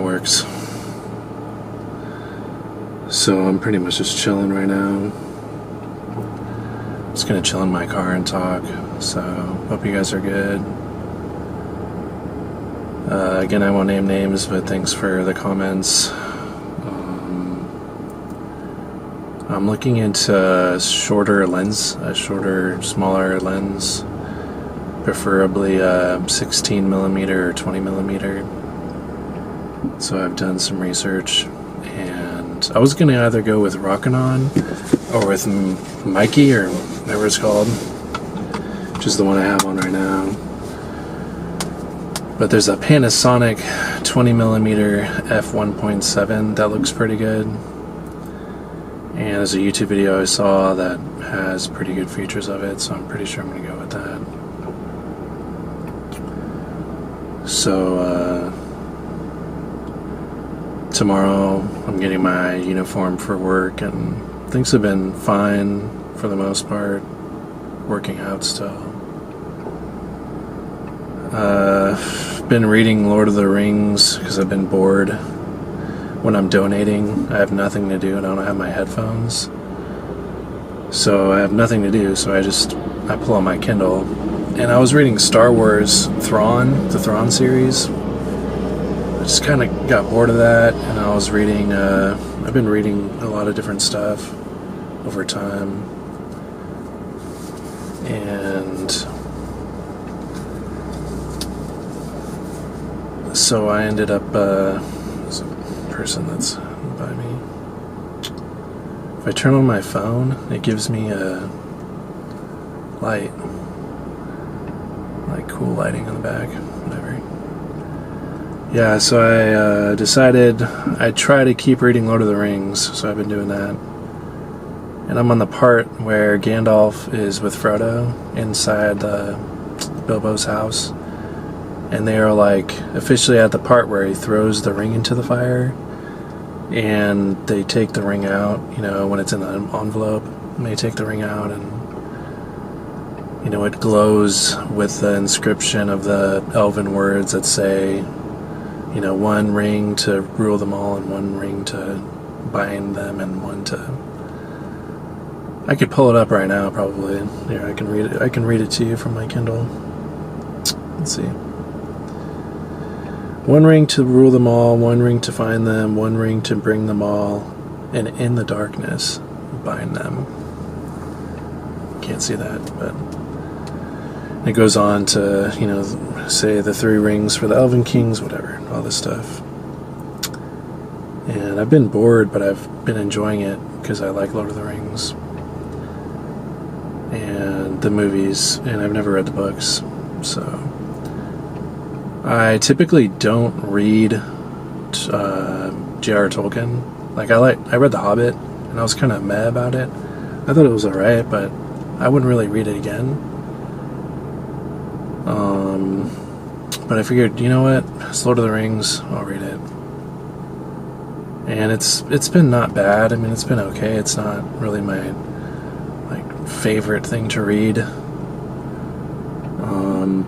works. So I'm pretty much just chilling right now. Just gonna chill in my car and talk. So hope you guys are good. Again, I won't name names, but thanks for the comments. I'm looking into a shorter lens, smaller lens, preferably 16 millimeter or 20 millimeter. So I've done some research, and I was gonna either go with Rockinon or with Mikey, or whatever it's called, which is the one I have on right now. But there's a Panasonic 20 millimeter f1.7 that looks pretty good. And there's a YouTube video I saw that has pretty good features of it, so I'm pretty sure I'm going to go with that. So, tomorrow I'm getting my uniform for work, and things have been fine for the most part, working out still. Been reading Lord of the Rings because I've been bored. When I'm donating, I have nothing to do and I don't have my headphones. So I have nothing to do, so I pull out my Kindle. And I was reading Star Wars Thrawn, the Thrawn series. I just kind of got bored of that, and I was reading, I've been reading a lot of different stuff over time. And so I ended up, there's a person that's by me. If I turn on my phone, it gives me a light, like cool lighting on the back, whatever. Yeah, so I decided I'd try to keep reading Lord of the Rings, so I've been doing that. And I'm on the part where Gandalf is with Frodo inside Bilbo's house. And they are like officially at the part where he throws the ring into the fire, and they take the ring out, when it's in the envelope, and they take the ring out, and it glows with the inscription of the elven words that say, one ring to rule them all, and one ring to bind them, and one to... I could pull it up right now, probably. Here, I can read it. I can read it to you from my Kindle. Let's see. One ring to rule them all, one ring to find them, one ring to bring them all, and in the darkness, bind them. Can't see that, but it goes on to, say the 3 rings for the Elven Kings, whatever, all this stuff. And I've been bored, but I've been enjoying it because I like Lord of the Rings and the movies, and I've never read the books, so... I typically don't read J.R. Tolkien. Like, I read The Hobbit, and I was kind of meh about it. I thought it was alright, but I wouldn't really read it again. But I figured, you know what? It's Lord of the Rings. I'll read it. And it's been not bad. I mean, it's been okay. It's not really my favorite thing to read.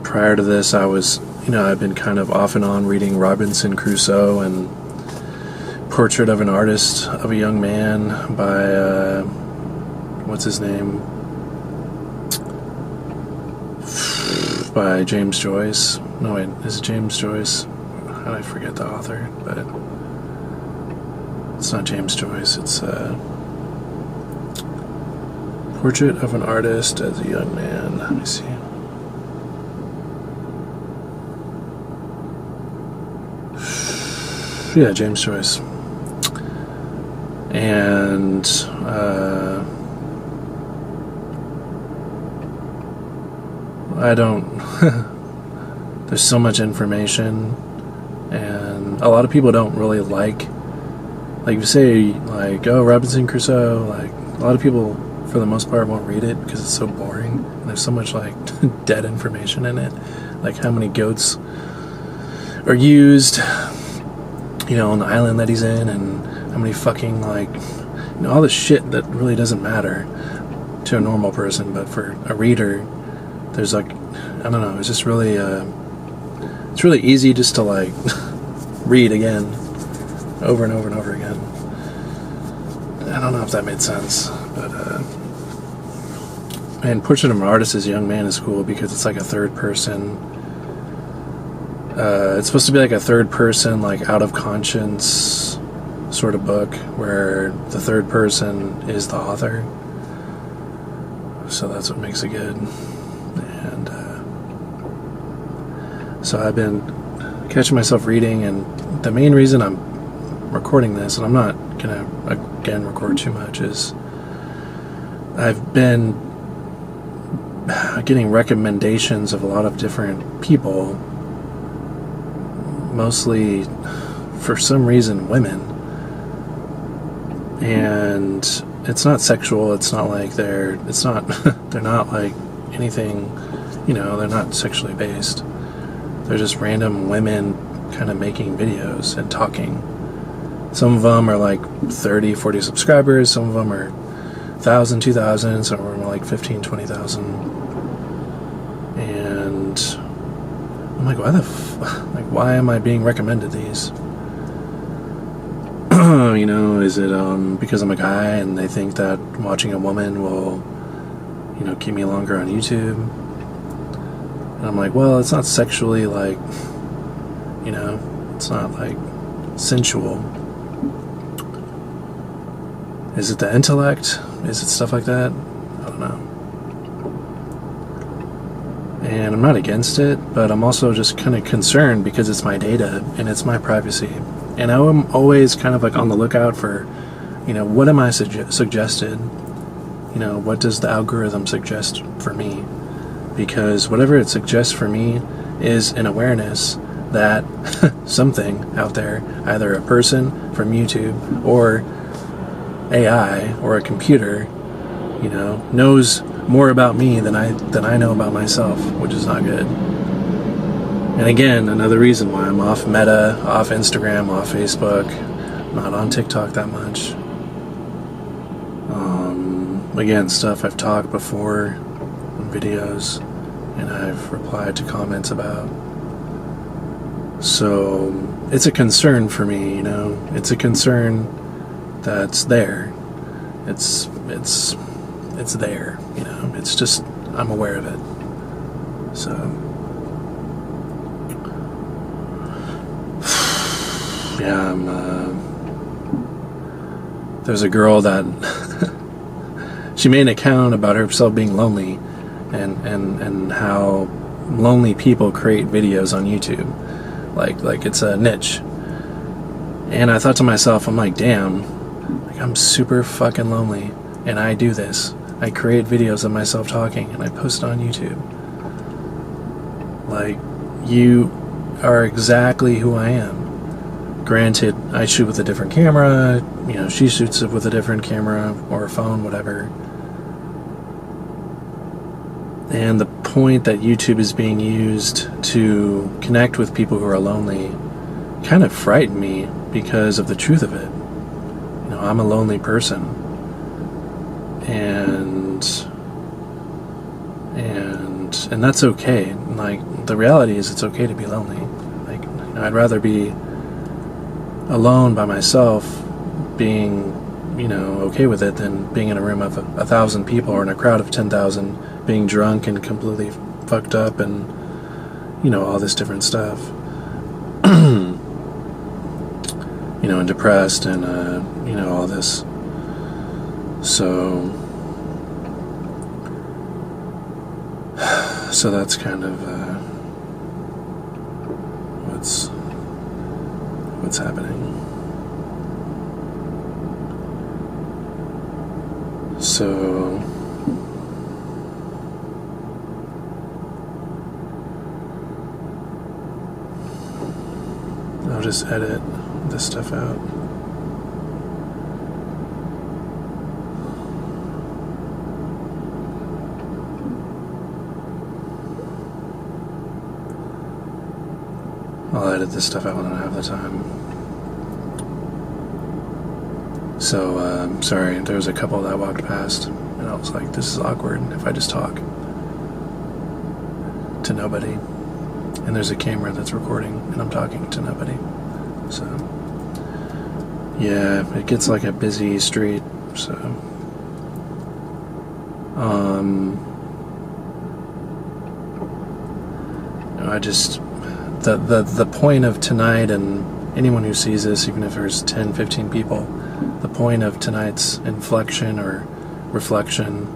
Prior to this, I was, I've been kind of off and on reading Robinson Crusoe and Portrait of an Artist of a Young Man by, what's his name? By James Joyce. No, wait, is it James Joyce? I forget the author, but it's not James Joyce. It's Portrait of an Artist as a Young Man. Let me see. Yeah, James Joyce. And I don't there's so much information, and a lot of people don't really like you say, oh, Robinson Crusoe, a lot of people for the most part won't read it because it's so boring, and there's so much dead information in it, like how many goats are used on the island that he's in, and how many fucking all this shit that really doesn't matter to a normal person, but for a reader, there's I don't know, it's just really it's really easy just to read again over and over and over again. I don't know if that made sense, but and Portrait of an Artist as a Young Man is cool because it's like a third person. It's supposed to be like a third person, like out of conscience sort of book where the third person is the author. So that's what makes it good. And so I've been catching myself reading, and the main reason I'm recording this, and I'm not gonna again record too much, is I've been getting recommendations of a lot of different people, mostly for some reason women, and it's not sexual, it's not like they're not like anything, they're not sexually based. They're just random women kind of making videos and talking. Some of them are like 30, 40 subscribers, some of them are 1,000, 2,000, some of them are like 15, 20,000. And I'm like, why am I being recommended these? Is it because I'm a guy and they think that watching a woman will, keep me longer on YouTube? And I'm like, well, it's not sexually like, it's not like sensual. Is it the intellect? Is it stuff like that? I don't know. And I'm not against it, but I'm also just kind of concerned because it's my data and it's my privacy. And I'm always kind of like on the lookout for, what am I suggested? What does the algorithm suggest for me? Because whatever it suggests for me is an awareness that something out there, either a person from YouTube or AI or a computer, knows more about me than I know about myself, which is not good. And again, another reason why I'm off Meta, off Instagram, off Facebook, not on TikTok that much. Again, stuff I've talked before in videos and I've replied to comments about. So it's a concern for me, it's a concern that's there. It's there, it's just, I'm aware of it. So yeah, there's a girl that she made an account about herself being lonely and how lonely people create videos on YouTube. Like it's a niche. And I thought to myself, I'm like, damn, I'm super fucking lonely, and I do this. I create videos of myself talking, and I post it on YouTube. Like, you are exactly who I am. Granted, I shoot with a different camera, she shoots with a different camera, or a phone, whatever. And the point that YouTube is being used to connect with people who are lonely kind of frightened me because of the truth of it. I'm a lonely person, and that's okay. Like, the reality is, it's okay to be lonely. Like, I'd rather be alone by myself, being, okay with it, than being in a room of 1,000 people or in a crowd of 10,000, being drunk and completely fucked up and, all this different stuff. And depressed and, all this. So that's kind of what's happening. So I'll just edit this stuff out. I'll edit this stuff out when I don't have the time. So, sorry, there was a couple that walked past, and I was like, this is awkward if I just talk to nobody. And there's a camera that's recording, and I'm talking to nobody. So, yeah, it gets like a busy street, so I just the point of tonight, and anyone who sees this, even if there's 10, 15 people, the point of tonight's inflection or reflection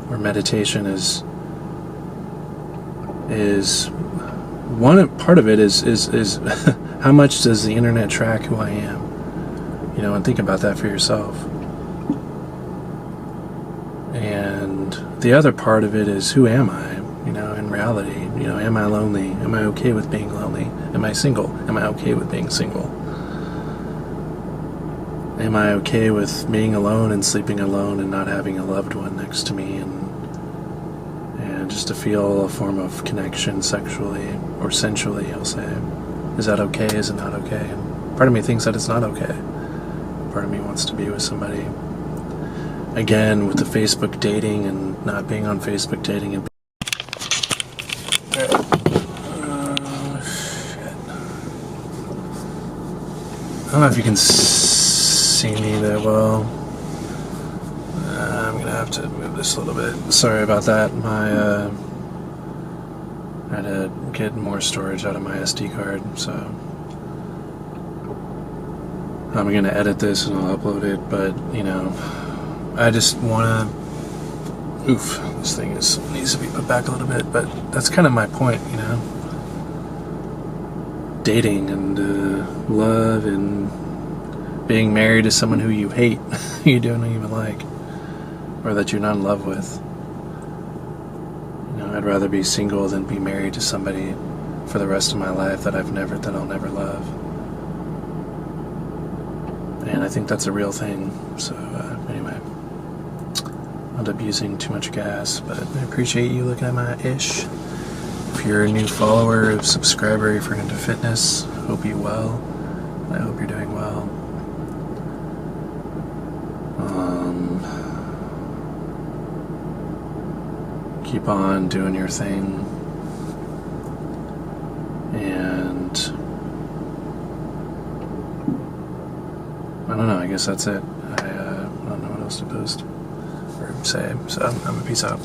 or meditation is one part of it is how much does the internet track who I am? And think about that for yourself. And the other part of it is, who am I? In reality, am I lonely? Am I okay with being lonely? Am I single? Am I okay with being single? Am I okay with being alone and sleeping alone and not having a loved one next to me, and just to feel a form of connection sexually or sensually, I'll say. Is that okay? Is it not okay? And part of me thinks that it's not okay. Part of me wants to be with somebody. Again, with the Facebook dating and not being on Facebook dating and shit. I don't know if you can see me that well. I'm gonna have to move this a little bit. Sorry about that. I had to get more storage out of my SD card, so I'm gonna edit this and I'll upload it. But I just wanna. Oof, this thing needs to be put back a little bit. But that's kind of my point, dating and love and being married to someone who you hate, you don't even like, or that you're not in love with. I'd rather be single than be married to somebody for the rest of my life that I'll never love. And I think that's a real thing. So anyway, I end up using too much gas, but I appreciate you looking at my ish. If you're a new follower, subscriber, if you're into fitness, hope you're well. I hope you're doing well. Keep on doing your thing, and I don't know, I guess that's it. I don't know what else to post or say, so I'm a peace out.